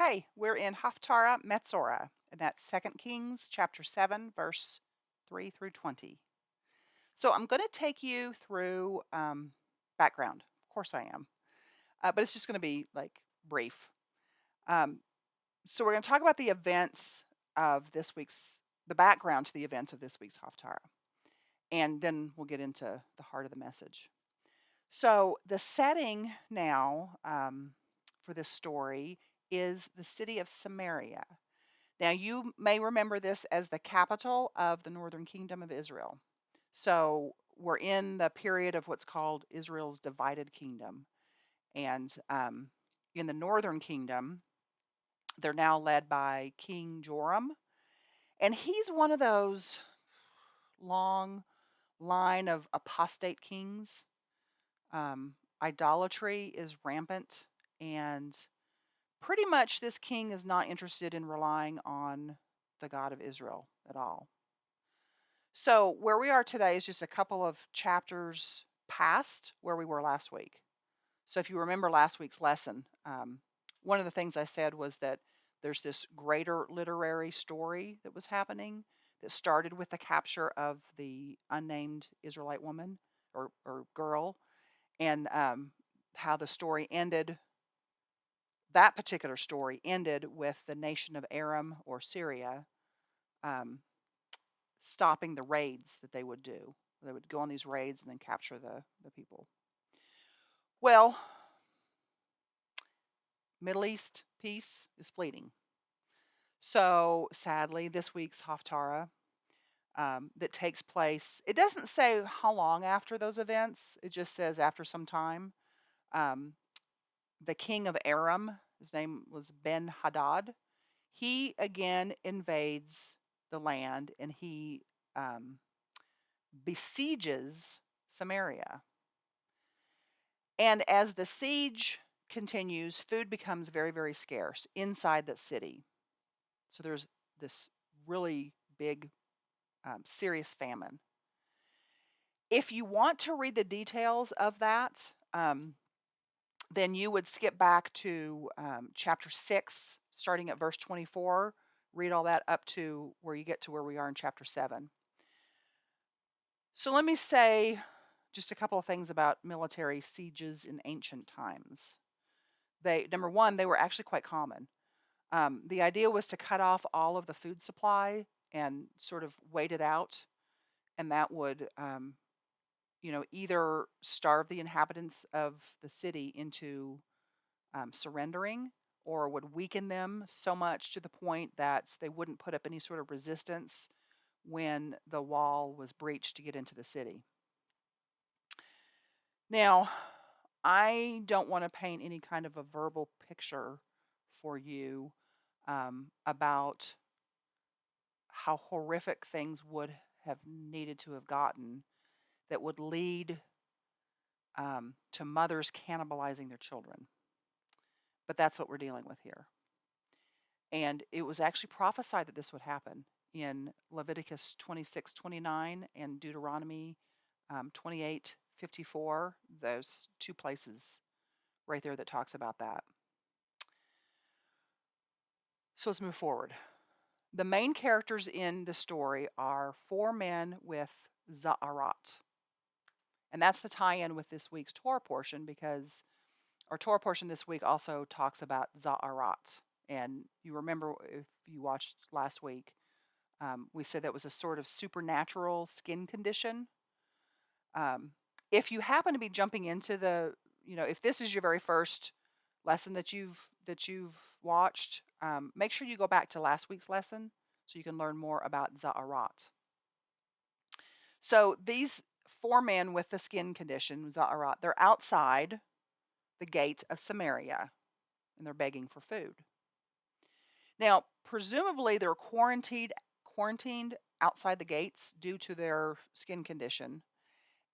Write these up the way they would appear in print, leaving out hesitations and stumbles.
Okay, we're in Haftarah, Metzora, and that's 2 Kings chapter 7, verse 3 through 20. So I'm going to take you through background. Of course I am. But it's just going to be like brief. Um, so we're going to talk about the events of the background to the events of this week's Haftarah. And then we'll get into the heart of the message. So the setting now for this story is the city of Samaria. Now, you may remember this as the capital of the northern kingdom of Israel. So we're in the period of what's called Israel's divided kingdom. And in the northern kingdom, they're now led by King Joram. And he's one of those long line of apostate kings. Idolatry is rampant, and pretty much this king is not interested in relying on the God of Israel at all. So, where we are today is just a couple of chapters past where we were last week. So, if you remember last week's lesson, one of the things I said was that there's this greater literary story that was happening that started with the capture of the unnamed Israelite woman or girl, and how the story ended. That particular story ended with the nation of Aram or Syria um, stopping the raids that they would do. They would go on these raids and then capture the people. Well, Middle East peace is fleeting. So sadly, this week's Haftarah that takes place, it doesn't say how long after those events. It just says after some time. Um, the king of Aram, his name was Ben-Hadad, he again invades the land and he besieges Samaria. And as the siege continues, food becomes very, very scarce inside the city. So there's this really big, serious famine. If you want to read the details of that, then you would skip back to chapter 6, starting at verse 24, read all that up to where you get to where we are in chapter 7. So let me say just a couple of things about military sieges in ancient times. Number one, they were actually quite common. The idea was to cut off all of the food supply and sort of wait it out, and that would, either starve the inhabitants of the city into surrendering, or would weaken them so much to the point that they wouldn't put up any sort of resistance when the wall was breached to get into the city. Now, I don't want to paint any kind of a verbal picture for you about how horrific things would have needed to have gotten that would lead to mothers cannibalizing their children. But that's what we're dealing with here. And it was actually prophesied that this would happen in Leviticus 26:29 and Deuteronomy 28:54. Those two places right there that talks about that. So let's move forward. The main characters in the story are four men with Za'arat. And that's the tie-in with this week's Torah portion, because our Torah portion this week also talks about Za'arat. And you remember, if you watched last week, we said that was a sort of supernatural skin condition. If you happen to be jumping into if this is your very first lesson that you've watched, make sure you go back to last week's lesson so you can learn more about Za'arat. So these four men with the skin condition, Za'arat, they're outside the gate of Samaria and they're begging for food. Now, presumably they're quarantined outside the gates due to their skin condition,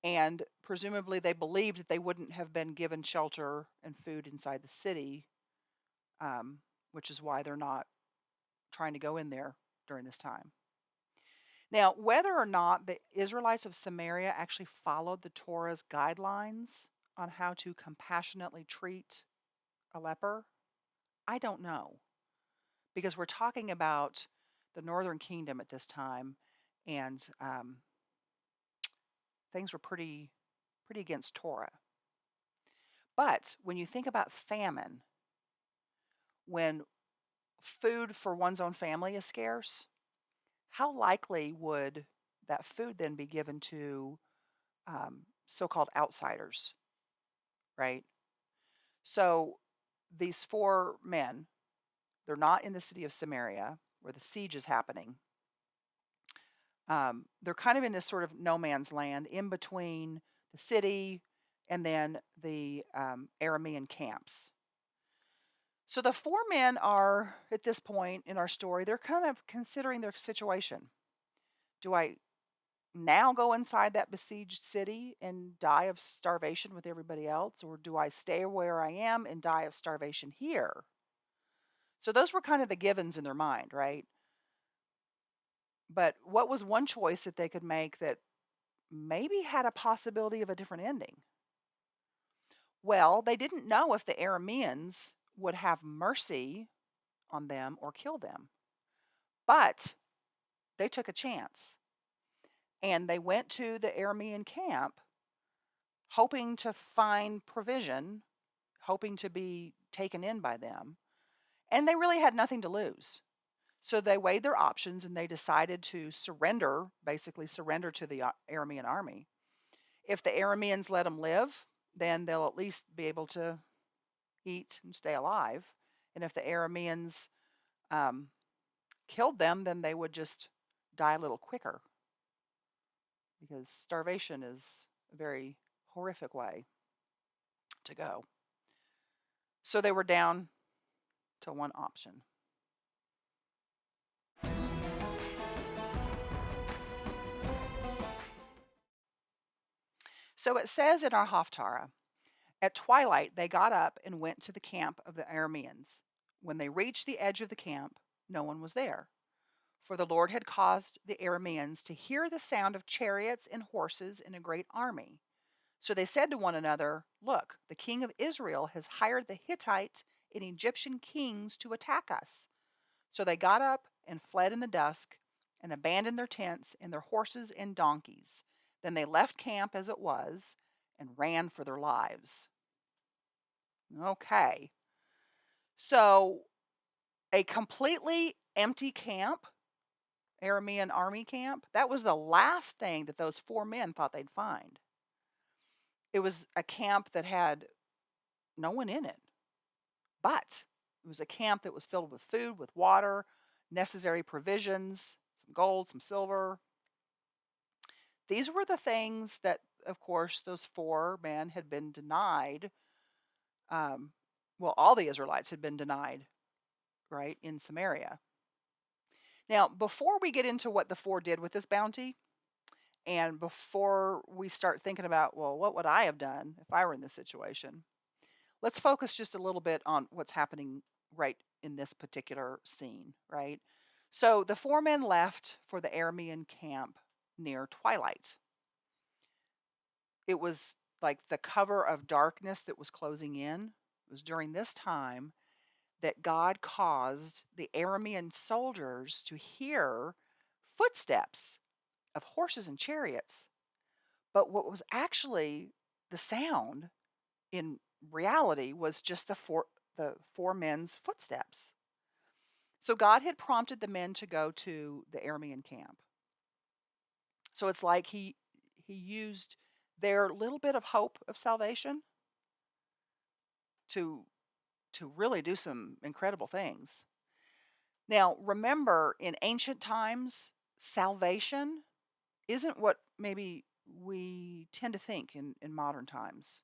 and presumably they believed that they wouldn't have been given shelter and food inside the city, which is why they're not trying to go in there during this time. Now, whether or not the Israelites of Samaria actually followed the Torah's guidelines on how to compassionately treat a leper, I don't know. because we're talking about the northern kingdom at this time, and things were pretty against Torah. But when you think about famine, when food for one's own family is scarce, how likely would that food then be given to so-called outsiders, right? So these four men, they're not in the city of Samaria where the siege is happening. They're kind of in this sort of no man's land in between the city and then the Aramean camps. So the four men are, at this point in our story, they're kind of considering their situation. Do I now go inside that besieged city and die of starvation with everybody else, or do I stay where I am and die of starvation here? So those were kind of the givens in their mind, right? But what was one choice that they could make that maybe had a possibility of a different ending? Well, they didn't know if the Arameans would have mercy on them or kill them, but they took a chance and they went to the Aramean camp hoping to find provision, hoping to be taken in by them, and they really had nothing to lose. So they weighed their options and they decided to surrender, basically surrender to the Aramean army. If the Arameans let them live, then they'll at least be able to eat and stay alive. And if the Arameans um, killed them, then they would just die a little quicker because starvation is a very horrific way to go. So they were down to one option. So it says in our Haftarah, at twilight they got up and went to the camp of the Arameans. When they reached the edge of the camp, no one was there, for the Lord had caused the Arameans to hear the sound of chariots and horses in a great army. So they said to one another, "Look, the king of Israel has hired the Hittite and Egyptian kings to attack us." So they got up and fled in the dusk and abandoned their tents and their horses and donkeys. Then they left camp as it was and ran for their lives. Okay. So a completely empty camp, Aramean army camp, that was the last thing that those four men thought they'd find. It was a camp that had no one in it, but it was a camp that was filled with food, with water, necessary provisions, some gold, some silver. These were the things that, of course, those four men had been denied. Um, well, all the Israelites had been denied, right, in Samaria. Now, before we get into what the four did with this bounty, and before we start thinking about, well, what would I have done if I were in this situation? Let's focus just a little bit on what's happening right in this particular scene, right? So the four men left for the Aramean camp near twilight. It was like the cover of darkness that was closing in. It was during this time that God caused the Aramean soldiers to hear footsteps of horses and chariots. But what was actually the sound in reality was just the four men's footsteps. So God had prompted the men to go to the Aramean camp. So it's like he used their little bit of hope of salvation to really do some incredible things. Now, remember, in ancient times, salvation isn't what maybe we tend to think in modern times.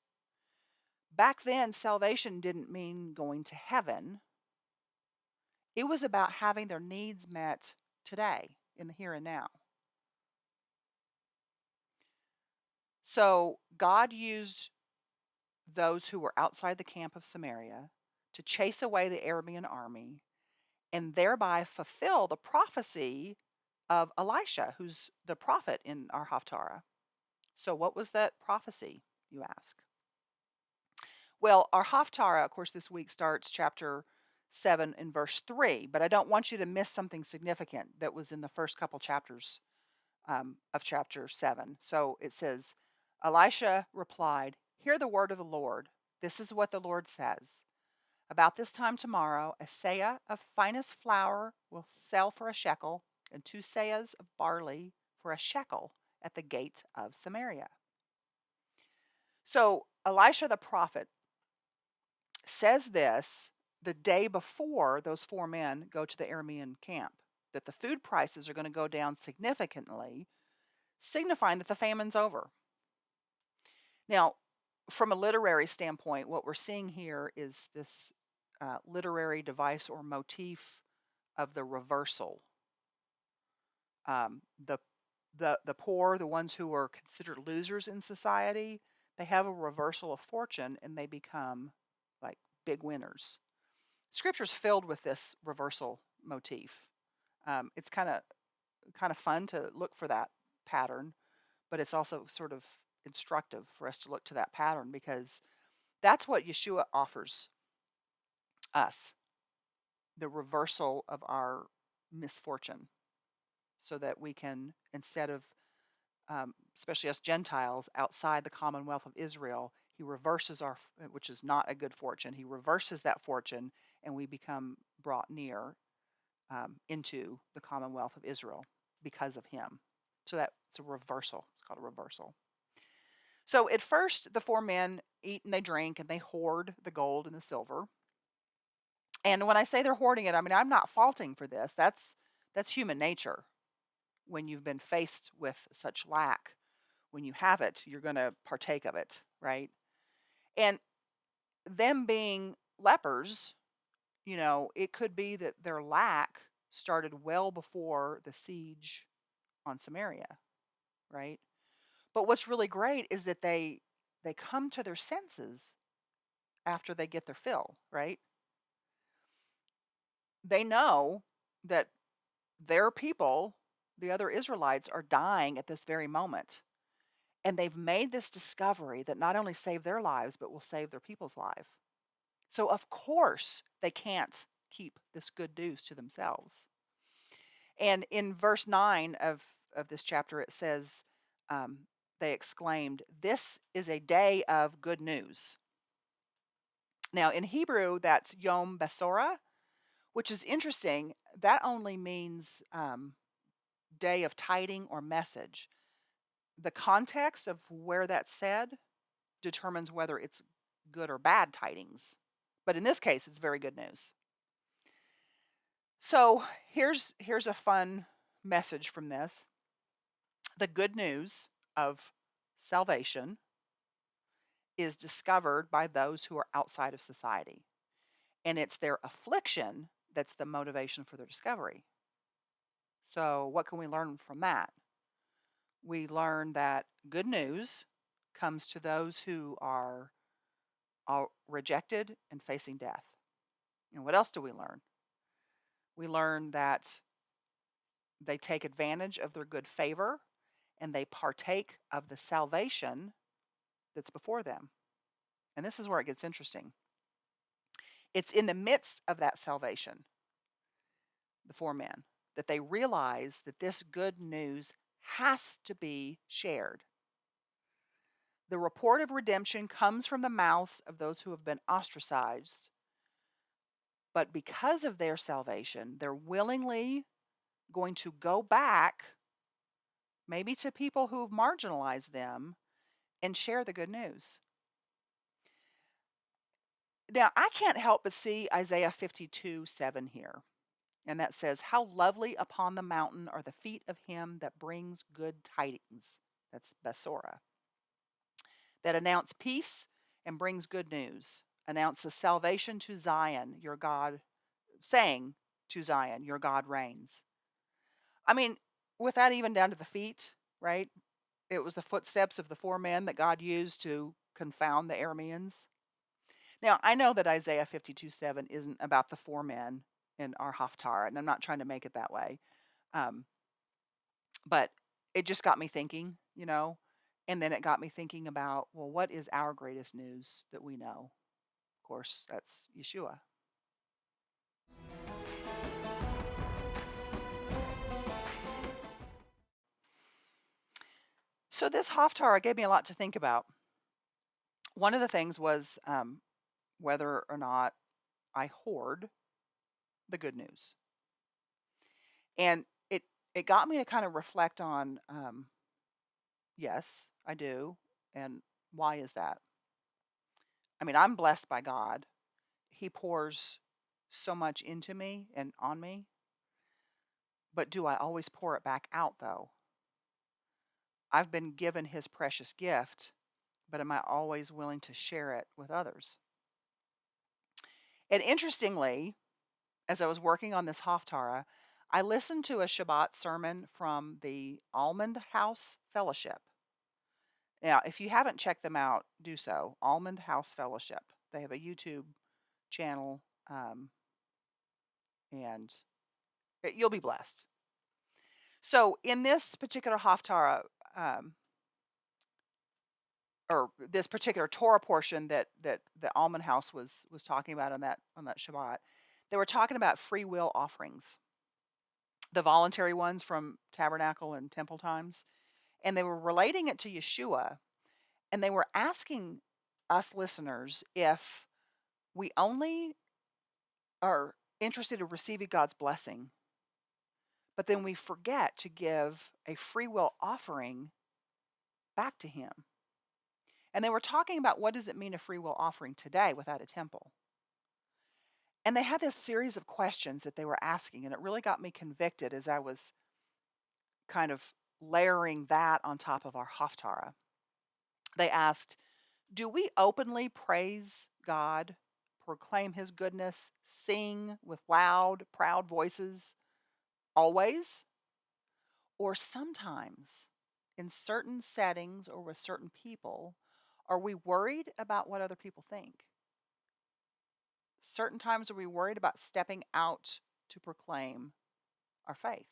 Back then, salvation didn't mean going to heaven. It was about having their needs met today, in the here and now. So God used those who were outside the camp of Samaria to chase away the Aramean army and thereby fulfill the prophecy of Elisha, who's the prophet in our Haftarah. So, what was that prophecy, you ask? Well, our Haftarah, of course, this week starts chapter 7 in verse 3, but I don't want you to miss something significant that was in the first couple chapters of chapter 7. So it says, Elisha replied, "Hear the word of the Lord. This is what the Lord says. About this time tomorrow, a seah of finest flour will sell for a shekel, and 2 seahs of barley for a shekel at the gate of Samaria." So Elisha the prophet says this the day before those 4 men go to the Aramean camp, that the food prices are going to go down significantly, signifying that the famine's over. Now, from a literary standpoint, what we're seeing here is this literary device or motif of the reversal. Um, the the poor, the ones who are considered losers in society, they have a reversal of fortune and they become like big winners. Scripture's filled with this reversal motif. It's kind of fun to look for that pattern, but it's also sort of instructive for us to look to that pattern because that's what Yeshua offers us, the reversal of our misfortune, so that we can, instead of, especially us Gentiles outside the commonwealth of Israel, he reverses which is not a good fortune. He reverses that fortune, and we become brought near into the commonwealth of Israel because of him. So that's a reversal. It's called a reversal. So at first, the 4 men eat and they drink and they hoard the gold and the silver. And when I say they're hoarding it, I mean I'm not faulting for this. That's human nature. When you've been faced with such lack, when you have it, you're going to partake of it, right? And them being lepers, it could be that their lack started well before the siege on Samaria, right? But what's really great is that they come to their senses after they get their fill, right? They know that their people, the other Israelites, are dying at this very moment. And they've made this discovery that not only saved their lives, but will save their people's life. So, of course, they can't keep this good news to themselves. And in verse 9 of this chapter, it says, um, they exclaimed, "This is a day of good news." Now, in Hebrew, that's Yom Besora, which is interesting. That only means day of tiding or message. The context of where that's said determines whether it's good or bad tidings. But in this case, it's very good news. So here's a fun message from this. The good news of salvation is discovered by those who are outside of society. And it's their affliction that's the motivation for their discovery. So what can we learn from that? We learn that good news comes to those who are rejected and facing death. And what else do we learn? We learn that they take advantage of their good favor and they partake of the salvation that's before them. And this is where it gets interesting. It's in the midst of that salvation, the 4 men, that they realize that this good news has to be shared. The report of redemption comes from the mouths of those who have been ostracized, but because of their salvation, they're willingly going to go back, maybe to people who've marginalized them, and share the good news. Now, I can't help but see Isaiah 52:7 here. And that says, "How lovely upon the mountain are the feet of him that brings good tidings." That's Besora. That announce peace and brings good news. Announces salvation to Zion, your God, saying to Zion, your God reigns. I mean, with that even down to the feet, right? It was the footsteps of the 4 men that God used to confound the Arameans. Now, I know that Isaiah 52:7 isn't about the 4 men in our Haftarah, and I'm not trying to make it that way. Um, but it just got me thinking, and then it got me thinking about, well, what is our greatest news that we know? Of course, that's Yeshua. So this Haftarah gave me a lot to think about. One of the things was whether or not I hoard the good news, and it got me to kind of reflect on, yes, I do, and why is that? I mean, I'm blessed by God. He pours so much into me and on me, but do I always pour it back out though? I've been given His precious gift, but am I always willing to share it with others? And interestingly, as I was working on this Haftarah, I listened to a Shabbat sermon from the Almond House Fellowship. Now, if you haven't checked them out, do so. Almond House Fellowship. They have a YouTube channel, and you'll be blessed. So, in this particular Haftarah, um, or this particular Torah portion that the Almond House was talking about on that Shabbat, they were talking about free will offerings, the voluntary ones from tabernacle and temple times, and they were relating it to Yeshua, and they were asking us listeners if we only are interested in receiving God's blessing, but then we forget to give a free will offering back to Him. And they were talking about what does it mean a free will offering today without a temple. And they had this series of questions that they were asking, and it really got me convicted as I was kind of layering that on top of our Haftarah. They asked, do we openly praise God, proclaim His goodness, sing with loud, proud voices always? Or sometimes, in certain settings or with certain people, are we worried about what other people think? Certain times are we worried about stepping out to proclaim our faith?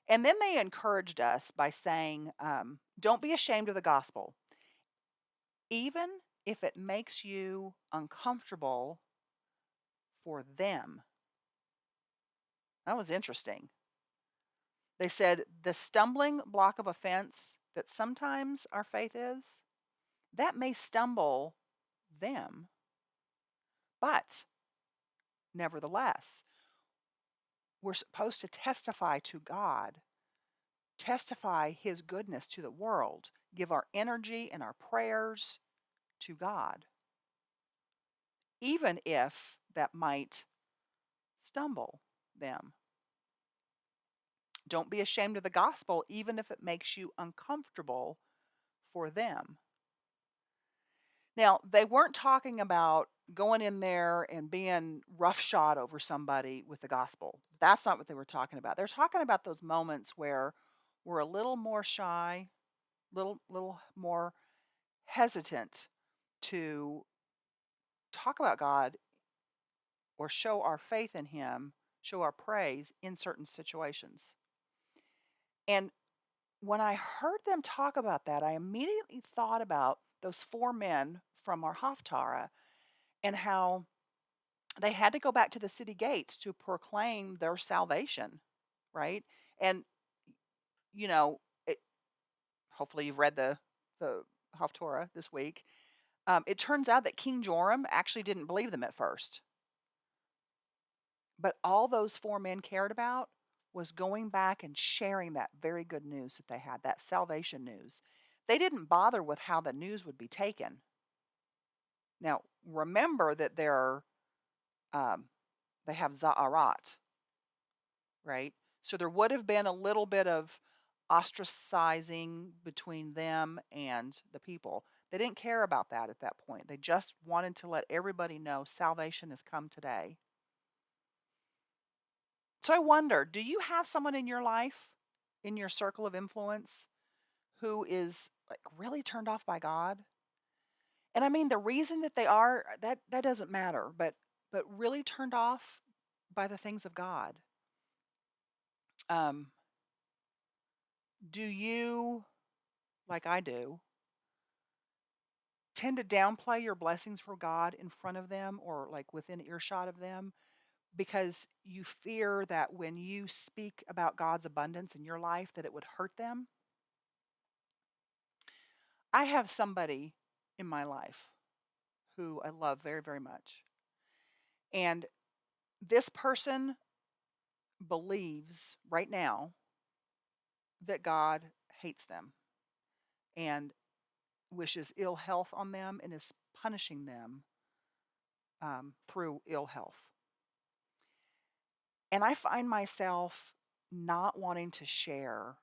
And then they encouraged us by saying, don't be ashamed of the gospel, even if it makes you uncomfortable for them. That was interesting. They said the stumbling block of offense that sometimes our faith is, that may stumble them, but nevertheless, we're supposed to testify to God, testify His goodness to the world, give our energy and our prayers to God, even if that might stumble them. Don't be ashamed of the gospel, even if it makes you uncomfortable for them. Now, they weren't talking about going in there and being roughshod over somebody with the gospel. That's not what they were talking about. They're talking about those moments where we're a little more shy, little more hesitant to talk about God or show our faith in Him, show our praise in certain situations. And when I heard them talk about that, I immediately thought about those four men from our Haftarah and how they had to go back to the city gates to proclaim their salvation, right? And you know, it, hopefully you've read the Haftarah this week. It turns out that King Joram actually didn't believe them at first, but all those four men cared about was going back and sharing that very good news that they had, that salvation news. They didn't bother with how the news would be taken. Now, remember that um, they have Za'arat, right? So there would have been a little bit of ostracizing between them and the people. They didn't care about that at that point. They just wanted to let everybody know salvation has come today. So I wonder, do you have someone in your life, in your circle of influence, who is like really turned off by God? And I mean the reason that they are, that doesn't matter, but really turned off by the things of God. Um, do you, like I do, tend to downplay your blessings for God in front of them or like within earshot of them because you fear that when you speak about God's abundance in your life that it would hurt them? I have somebody in my life who I love very, very much. And this person believes right now that God hates them and wishes ill health on them and is punishing them through ill health. And I find myself not wanting to share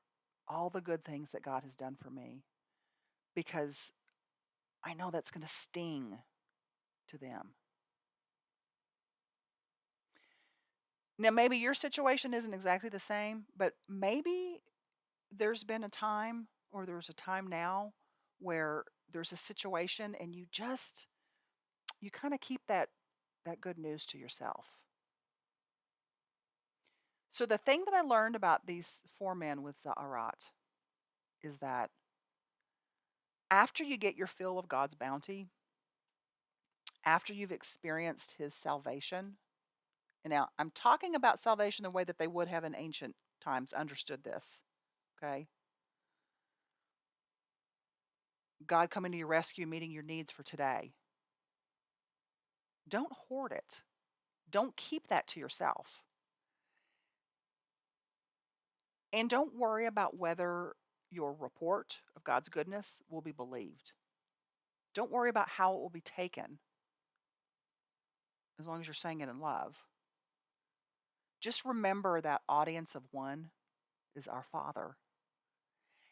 all the good things that God has done for me because I know that's going to sting to them. Now, maybe your situation isn't exactly the same, but maybe there's been a time or there's a time now where there's a situation and you kind of keep that good news to yourself. So the thing that I learned about these four men with Za'arat is that after you get your fill of God's bounty, after you've experienced his salvation, and now I'm talking about salvation the way that they would have in ancient times understood this, okay? God coming to your rescue, meeting your needs for today. Don't hoard it. Don't keep that to yourself. And don't worry about whether your report of God's goodness will be believed. Don't worry about how it will be taken as long as you're saying it in love. Just remember that audience of one is our Father.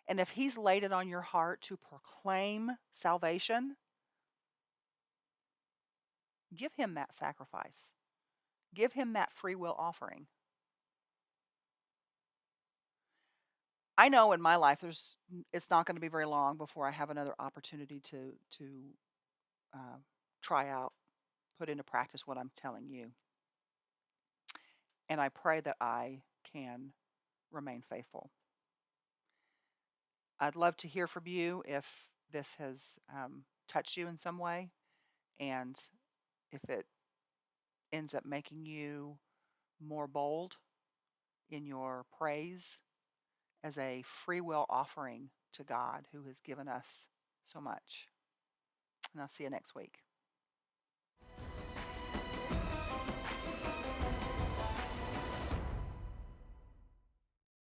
And if He's laid it on your heart to proclaim salvation, give Him that sacrifice. Give Him that free will offering. I know in my life it's not going to be very long before I have another opportunity to uh, try out, put into practice what I'm telling you. And I pray that I can remain faithful. I'd love to hear from you if this has touched you in some way, and if it ends up making you more bold in your praise as a free will offering to God who has given us so much. And I'll see you next week.